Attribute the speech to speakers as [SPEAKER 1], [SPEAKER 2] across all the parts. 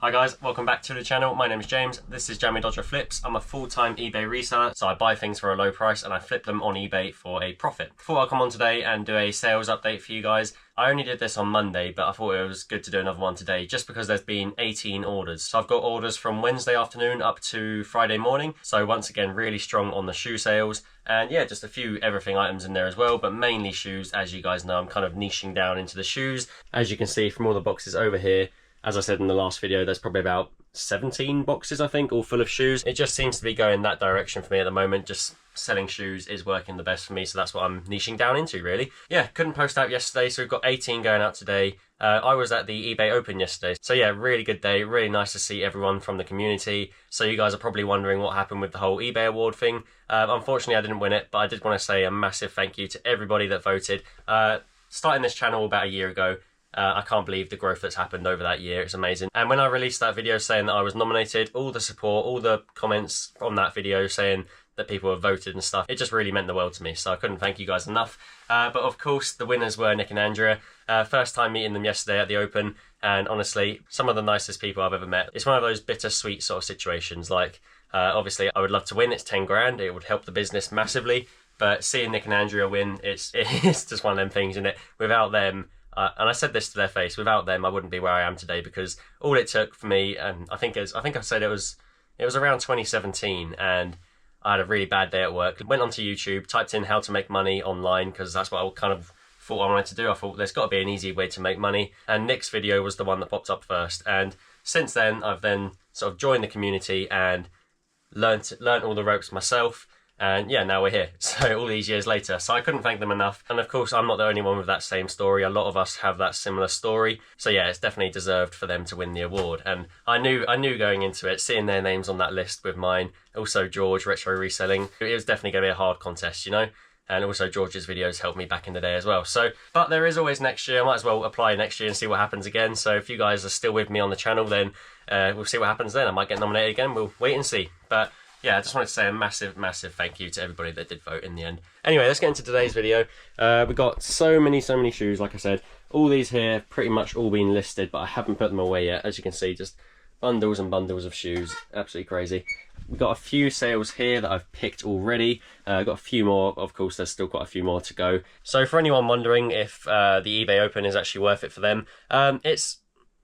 [SPEAKER 1] Hi guys, welcome back to the channel. My name is James. This is Jammy Dodger Flips. I'm a full-time eBay reseller, so I buy things for a low price and I flip them on eBay for a profit. Thought I'd come on today and do a sales update for you guys. I only did this on Monday, but I thought it was good to do another one today just because there's been 18 orders. So I've got orders from Wednesday afternoon up to Friday morning. So once again, really strong on the shoe sales. And yeah, just a few everything items in there as well, but mainly shoes. As you guys know, I'm kind of niching down into the shoes. As you can see from all the boxes over here, as I said in the last video, there's probably about 17 boxes, I think, all full of shoes. It just seems to be going that direction for me at the moment. Just selling shoes is working the best for me, so that's what I'm niching down into, really. Yeah, couldn't post out yesterday, so we've got 18 going out today. I was at the eBay Open yesterday, so yeah, really good day. Really nice to see everyone from the community. So you guys are probably wondering what happened with the whole eBay award thing. Unfortunately, I didn't win it, but I did want to say a massive thank you to everybody that voted. Starting this channel about a year ago, I can't believe the growth that's happened over that year. It's amazing. And when I released that video saying that I was nominated, all the support, all the comments from that video saying that people have voted and stuff, it just really meant the world to me. So I couldn't thank you guys enough. But of course, the winners were Nick and Andrea. First time meeting them yesterday at the Open. And honestly, some of the nicest people I've ever met. It's one of those bittersweet sort of situations. Like, obviously, I would love to win. It's 10 grand. It would help the business massively. But seeing Nick and Andrea win, it's just one of them things, isn't it? Without them, and I said this to their face, without them I wouldn't be where I am today, because all it took for me, and I think I said it was around 2017, and I had a really bad day at work. Went onto YouTube, typed in how to make money online, because that's what I kind of thought I wanted to do. I thought there's got to be an easy way to make money, and Nick's video was the one that popped up first. And since then I've then sort of joined the community and learnt all the ropes myself. And yeah, now we're here, so all these years later. So I couldn't thank them enough. And of course, I'm not the only one with that same story. A lot of us have that similar story. So yeah, it's definitely deserved for them to win the award. And I knew going into it, seeing their names on that list with mine, also George, Retro Reselling, it was definitely going to be a hard contest, you know? And also George's videos helped me back in the day as well. So, but there is always next year. I might as well apply next year and see what happens again. So if you guys are still with me on the channel, then we'll see what happes then. I might get nominated again. We'll wait and see. But yeah, I just wanted to say a massive, massive thank you to everybody that did vote in the end. Anyway, let's get into today's video. We've got so many shoes, like I said. All these here pretty much all been listed, but I haven't put them away yet. As you can see, just bundles and bundles of shoes. Absolutely crazy. We've got a few sales here that I've picked already. Got a few more. Of course, there's still quite a few more to go. So for anyone wondering if the eBay Open is actually worth it for them, it's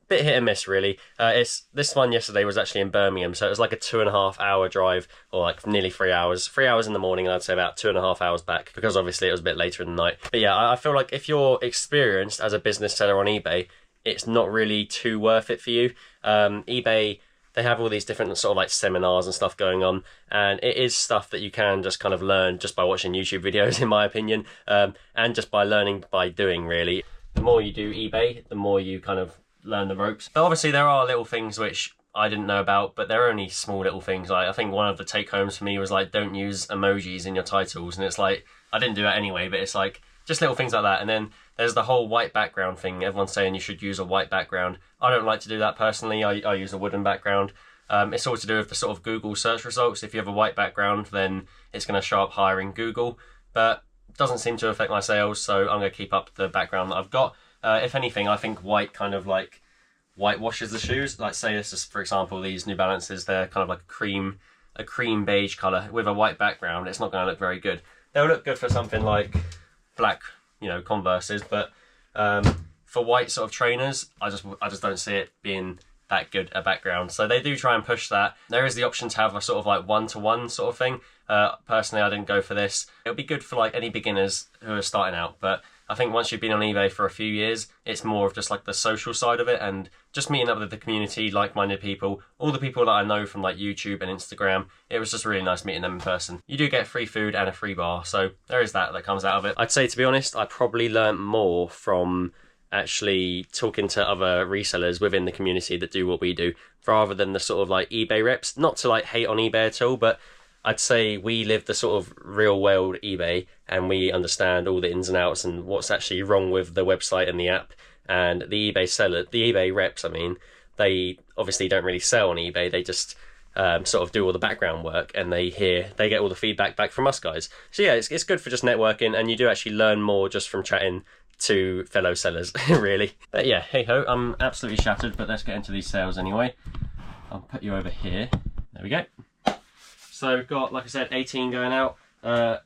[SPEAKER 1] bit hit and miss, really. This one yesterday was actually in Birmingham, so it was like a 2.5 hour drive, or like nearly 3 hours. 3 hours in the morning, and I'd say about 2.5 hours back, because obviously it was a bit later in the night. But yeah, I feel like if you're experienced as a business seller on eBay, it's not really too worth it for you. eBay, they have all these different sort of like seminars and stuff going on, and it is stuff that you can just kind of learn just by watching YouTube videos, in my opinion, and just by learning by doing, really. The more you do eBay, the more you kind of learn the ropes. But obviously there are little things which I didn't know about, but they're only small little things. Like, I think one of the take homes for me was like, don't use emojis in your titles, and it's like, I didn't do that anyway, but it's like just little things like that. And then there's the whole white background thing. Everyone's saying you should use a white background. I don't like to do that personally. I use a wooden background. It's all to do with the sort of Google search results. If you have a white background, then it's going to show up higher in Google, but it doesn't seem to affect my sales, so I'm going to keep up the background that I've got. If anything, I think white kind of like whitewashes the shoes. Like, say this is, for example, these New Balances, they're kind of like a cream beige colour with a white background. It's not going to look very good. They'll look good for something like black, you know, Converses, but for white sort of trainers, I just don't see it being that good a background. So they do try and push that. There is the option to have a sort of like one-to-one sort of thing. Personally, I didn't go for this. It would be good for like any beginners who are starting out, but I think once you've been on eBay for a few years, it's more of just like the social side of it, and just meeting up with the community, like-minded people, all the people that I know from like YouTube and Instagram. It was just really nice meeting them in person. You do get free food and a free bar, so there is that comes out of it. I'd say, to be honest, I probably learnt more from actually talking to other resellers within the community that do what we do, rather than the sort of like eBay reps. Not to like hate on eBay at all, but I'd say we live the sort of real world eBay, and we understand all the ins and outs and what's actually wrong with the website and the app. And the eBay reps, I mean, they obviously don't really sell on eBay. They just sort of do all the background work, and they get all the feedback back from us guys. So yeah, it's good for just networking, and you do actually learn more just from chatting to fellow sellers, really. But yeah, hey ho, I'm absolutely shattered, but let's get into these sales anyway. I'll put you over here. There we go. So we've got, like I said, 18 going out.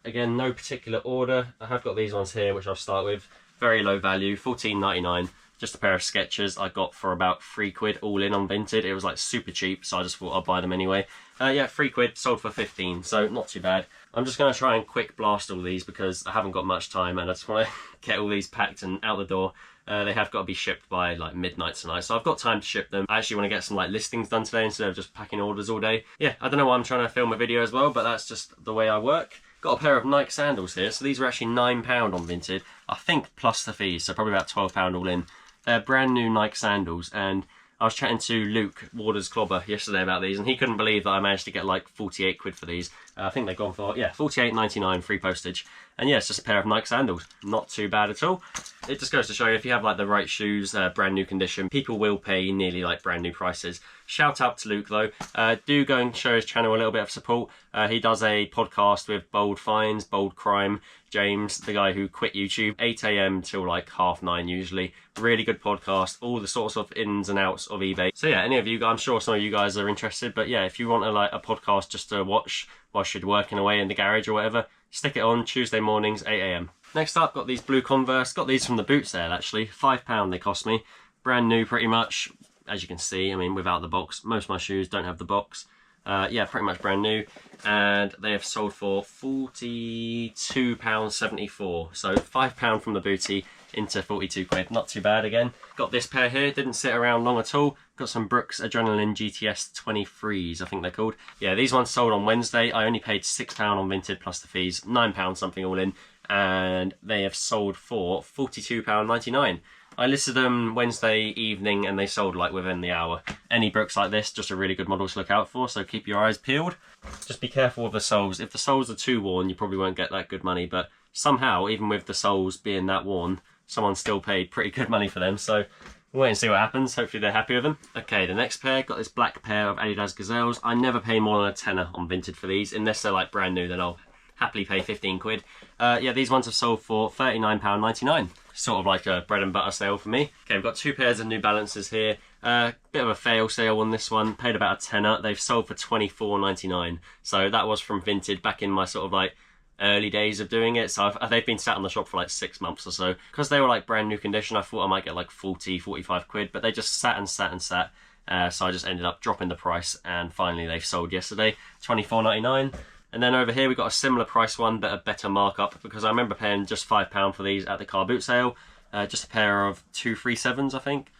[SPEAKER 1] Again, no particular order. I have got these ones here, which I'll start with. Very low value, $14.99. Just a pair of Skechers I got for about £3 all in on Vinted. It was like super cheap, so I just thought I'd buy them anyway. Yeah, £3, sold for 15, so not too bad. I'm just going to try and quick blast all these because I haven't got much time and I just want to get all these packed and out the door. They have got to be shipped by like midnight tonight, so I've got time to ship them. I actually want to get some like listings done today instead of just packing orders all day. Yeah, I don't know why I'm trying to film a video as well, but that's just the way I work. Got a pair of Nike sandals here, so these were actually £9 on Vinted, I think plus the fees, so probably about £12 all in. They're brand new Nike sandals, and I was chatting to Luke Waters Clobber yesterday about these, and he couldn't believe that I managed to get like 48 quid for these. I think they've gone for, yeah, 48.99 free postage. And yeah, it's just a pair of Nike sandals. Not too bad at all. It just goes to show you, if you have like the right shoes, brand new condition, people will pay nearly like brand new prices. Shout out to Luke though. Do go and show his channel a little bit of support. He does a podcast with Bold Finds, Bold Crime. James, the guy who quit YouTube, 8 AM till like 9:30 usually. Really good podcast, all the sorts of ins and outs of eBay. So yeah, any of you, I'm sure some of you guys are interested, but yeah, if you want a podcast just to watch whilst you're working away in the garage or whatever, stick it on Tuesday mornings, 8 AM. Next up, got these blue Converse. Got these from the boot sale actually, £5 they cost me. Brand new pretty much, as you can see, I mean without the box. Most of my shoes don't have the box. Yeah, pretty much brand new, and they have sold for £42.74, so £5 from the booty into 42 quid, not too bad again. Got this pair here, didn't sit around long at all. Got some Brooks Adrenaline GTS 23s, I think they're called. Yeah, these ones sold on Wednesday. I only paid £6 on Vinted plus the fees, £9 something all in, and they have sold for £42.99. I listed them Wednesday evening and they sold like within the hour. Any Brooks like this, just a really good model to look out for, so keep your eyes peeled. Just be careful with the soles. If the soles are too worn, you probably won't get that good money, but somehow, even with the soles being that worn, someone still paid pretty good money for them, so we'll wait and see what happens. Hopefully they're happy with them. Okay, the next pair, got this black pair of Adidas Gazelles. I never pay more than a tenner on Vinted for these, unless they're like brand new, then I'll happily pay 15 quid. Yeah, these ones have sold for £39.99. Sort of like a bread and butter sale for me. Okay, we've got two pairs of New Balances here. Bit of a fail sale on this one. Paid about a tenner. They've sold for £24.99. So that was from Vinted back in my sort of like early days of doing it. So they've been sat on the shop for like 6 months or so. Because they were like brand new condition, I thought I might get like 40, 45 quid. But they just sat and sat and sat. So I just ended up dropping the price. And finally they've sold yesterday. £24.99. And then over here we've got a similar price one, but a better markup, because I remember paying just £5 for these at the car boot sale. Just a pair of 237s, I think.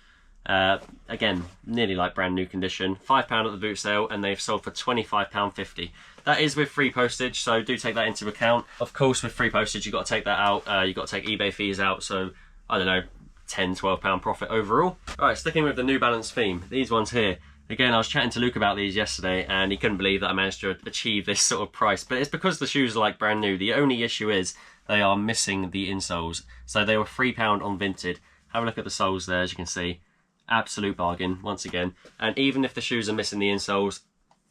[SPEAKER 1] Again, nearly like brand new condition. £5 at the boot sale, and they've sold for £25.50. That is with free postage, so do take that into account. Of course, with free postage, you've got to take that out. You've got to take eBay fees out, so I don't know, £10, £12 profit overall. All right, sticking with the New Balance theme, these ones here. Again, I was chatting to Luke about these yesterday, and he couldn't believe that I managed to achieve this sort of price. But it's because the shoes are like brand new. The only issue is they are missing the insoles. So they were £3 on Vinted. Have a look at the soles there, as you can see. Absolute bargain, once again. And even if the shoes are missing the insoles,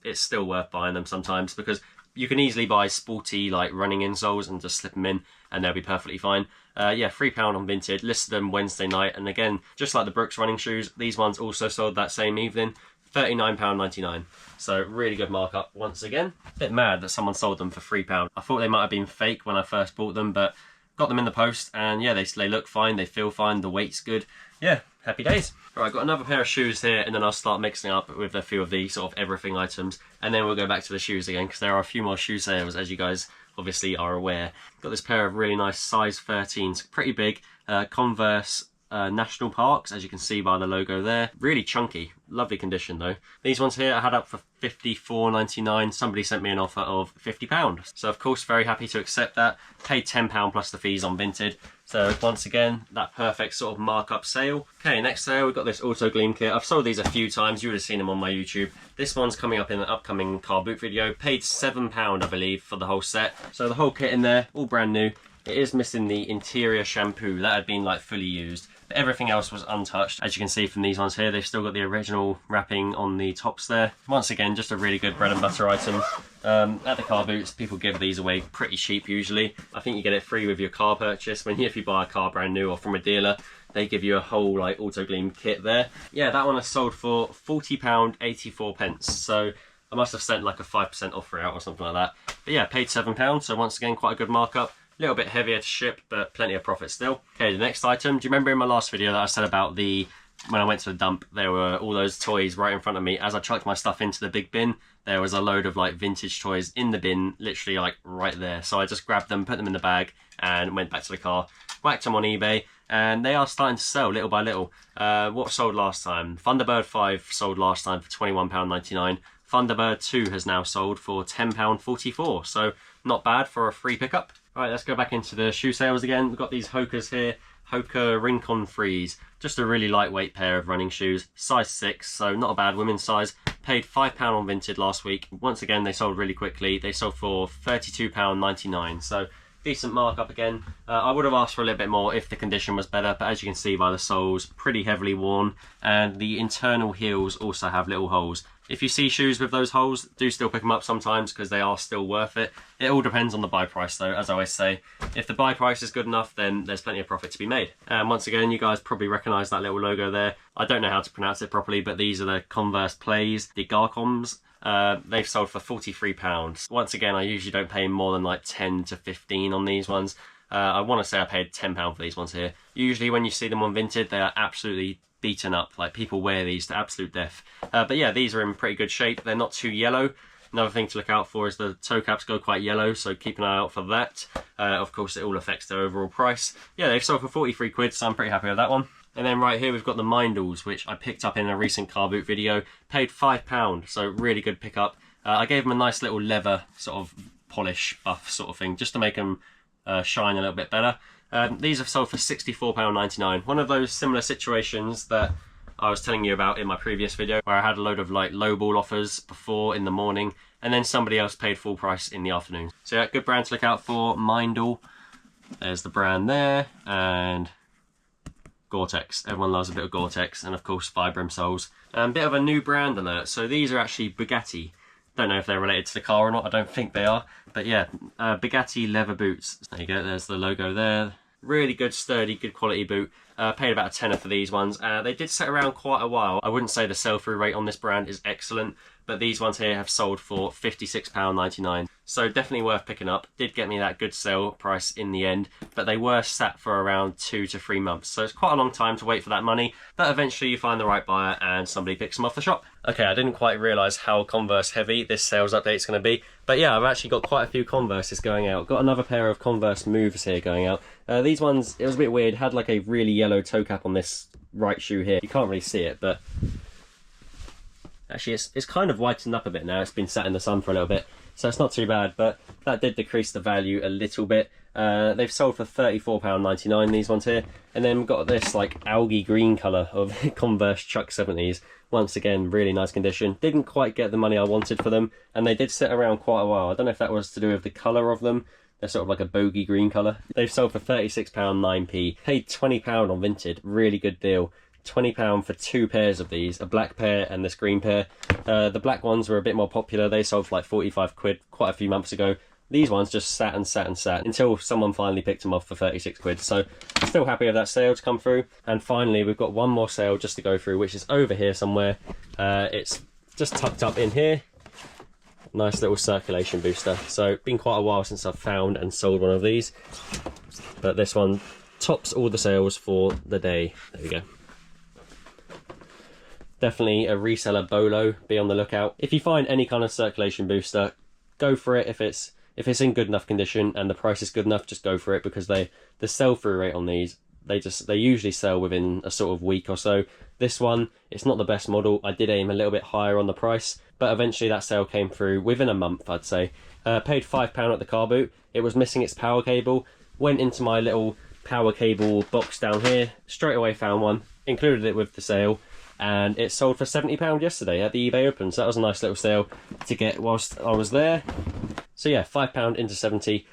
[SPEAKER 1] it's still worth buying them sometimes, because you can easily buy sporty like running insoles and just slip them in and they'll be perfectly fine. Yeah, £3 on Vinted. Listed them Wednesday night, and again, just like the Brooks running shoes, these ones also sold that same evening. £39.99. So really good markup once again. Bit mad that someone sold them for £3. I thought they might have been fake when I first bought them, but got them in the post, and yeah, they look fine, they feel fine, the weight's good. Yeah, happy days. All right, got another pair of shoes here, and then I'll start mixing up with a few of the sort of everything items, and then we'll go back to the shoes again, because there are a few more shoe sales, as you guys obviously are aware. Got this pair of really nice size 13s, pretty big, Converse National Parks, as you can see by the logo there. Really chunky, lovely condition though. These ones here I had up for £54.99. Somebody sent me an offer of £50. So of course, very happy to accept that. Paid £10 plus the fees on Vinted. So once again, that perfect sort of markup sale. Okay, next sale, we've got this Auto Gleam kit. I've sold these a few times, you would have seen them on my YouTube. This one's coming up in an upcoming car boot video. Paid £7, I believe, for the whole set. So the whole kit in there, all brand new. It is missing the interior shampoo. That had been like fully used. But everything else was untouched. As you can see from these ones here, they've still got the original wrapping on the tops there. Once again, just a really good bread and butter item. At the car boots, people give these away pretty cheap usually. I think you get it free with your car purchase. If you buy a car brand new or from a dealer, they give you a whole like auto gleam kit there. Yeah, that one is sold for £40.84. So I must have sent like a 5% offer out or something like that. But yeah, paid £7. So once again, quite a good markup. A little bit heavier to ship, but plenty of profit still. Okay, the next item. Do you remember in my last video that I said about when I went to the dump, there were all those toys right in front of me. As I chucked my stuff into the big bin, there was a load of like vintage toys in the bin, literally like right there. So I just grabbed them, put them in the bag, and went back to the car, whacked them on eBay, and they are starting to sell little by little. What sold last time? Thunderbird 5 sold last time for £21.99. Thunderbird 2 has now sold for £10.44, so not bad for a free pickup. Alright, let's go back into the shoe sales again. We've got these Hokas here, Hoka Rincon Freeze. Just a really lightweight pair of running shoes, size 6, so not a bad women's size. Paid £5 on Vinted last week. Once again, they sold really quickly. They sold for £32.99, so decent markup again. I would have asked for a little bit more if the condition was better, but as you can see by the soles, pretty heavily worn, and the internal heels also have little holes. If you see shoes with those holes, do still pick them up sometimes because they are still worth it. It all depends on the buy price though, as I always say. If the buy price is good enough, then there's plenty of profit to be made. And once again, you guys probably recognise that little logo there. I don't know how to pronounce it properly, but these are the Converse Plays, the Garcoms. They've sold for £43. Once again, I usually don't pay more than like 10 to 15 on these ones. I want to say I paid £10 for these ones here. Usually when you see them on Vinted, they are absolutely beaten up. Like, people wear these to absolute death. But yeah, these are in pretty good shape. They're not too yellow. Another thing to look out for is the toe caps go quite yellow, so keep an eye out for that. Of course, it all affects their overall price. Yeah, they've sold for 43 quid, so I'm pretty happy with that one. And then right here we've got the Mindles, which I picked up in a recent car boot video. Paid £5, so really good pickup. I gave them a nice little leather sort of polish buff sort of thing, just to make them shine a little bit better. These have sold for £64.99. One of those similar situations that I was telling you about in my previous video, where I had a load of like lowball offers before in the morning, and then somebody else paid full price in the afternoon. So yeah, good brand to look out for, Mindle. There's the brand there, and Gore-Tex. Everyone loves a bit of Gore-Tex, and of course Vibram soles. And a bit of a new brand alert. So these are actually Bugatti. Don't know if they're related to the car or not, I don't think they are. But yeah, Bugatti leather boots. There you go, there's the logo there. Really good, sturdy, good quality boot. Paid about a tenner for these ones. They did sit around quite a while. I wouldn't say the sell-through rate on this brand is excellent, but these ones here have sold for £56.99. So definitely worth picking up. Did get me that good sale price in the end, but they were sat for around 2 to 3 months. So it's quite a long time to wait for that money, but eventually you find the right buyer and somebody picks them off the shop. Okay, I didn't quite realise how Converse heavy this sales update is going to be, but yeah, I've actually got quite a few Converses going out. Got another pair of Converse Moves here going out. These ones, it was a bit weird, had like a really yellow toe cap on this right shoe here. You can't really see it, but actually it's kind of whitened up a bit now. It's been sat in the sun for a little bit, so it's not too bad, but that did decrease the value a little bit. They've sold for £34.99, these ones here. And then we've got this like algae green colour of Converse Chuck 70s. Once again, really nice condition. Didn't quite get the money I wanted for them, and they did sit around quite a while. I don't know if that was to do with the colour of them. They're sort of like a bogey green colour. They've sold for £36.9p. Paid £20 on Vinted, really good deal. £20 for 2 pairs of these, a black pair and this green pair. The black ones were a bit more popular. They sold for like 45 quid quite a few months ago. These ones just sat and sat and sat until someone finally picked them off for 36 quid. So still happy with that sale to come through. And finally, we've got one more sale just to go through, which is over here somewhere. It's just tucked up in here. Nice little circulation booster. So been quite a while since I've found and sold one of these, but this one tops all the sales for the day. There we go. Definitely a reseller bolo. Be on the lookout. If you find any kind of circulation booster, go for it. If it's in good enough condition and the price is good enough, just go for it, because the sell-through rate on these, they usually sell within a sort of week or so. This one, it's not the best model. I did aim a little bit higher on the price, but eventually that sale came through within a month, I'd say. Paid £5 at the car boot. It was missing its power cable. Went into my little power cable box down here, straight away found one, included it with the sale, and it sold for £70 yesterday at the eBay Open. So that was a nice little sale to get whilst I was there. So yeah, £5 into 70.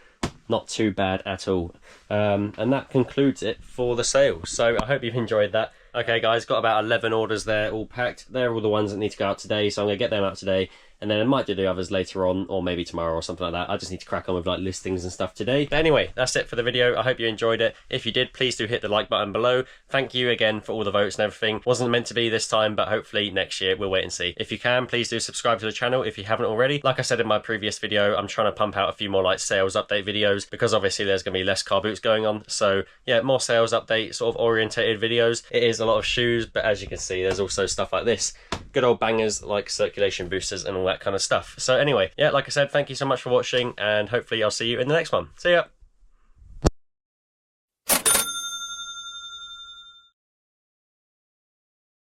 [SPEAKER 1] not too bad at all. And that concludes it for the sale. So I hope you've enjoyed that. Okay guys, got about 11 orders there all packed. They're all the ones that need to go out today, so I'm going to get them out today, and then I might do the others later on, or maybe tomorrow or something like that. I just need to crack on with like listings and stuff today. But anyway, that's it for the video. I hope you enjoyed it. If you did, please do hit the like button below. Thank you again for all the votes and everything. Wasn't meant to be this time, but hopefully next year. We'll wait and see. If you can, please do subscribe to the channel if you haven't already. Like I said in my previous video, I'm trying to pump out a few more like sales update videos, because obviously there's going to be less car boots going on. So yeah, more sales update sort of orientated videos. It is a lot of shoes, but as you can see, there's also stuff like this. Good old bangers like circulation boosters and all that kind of stuff. So anyway, yeah, like I said, thank you so much for watching, and hopefully I'll see you in the next one. See ya!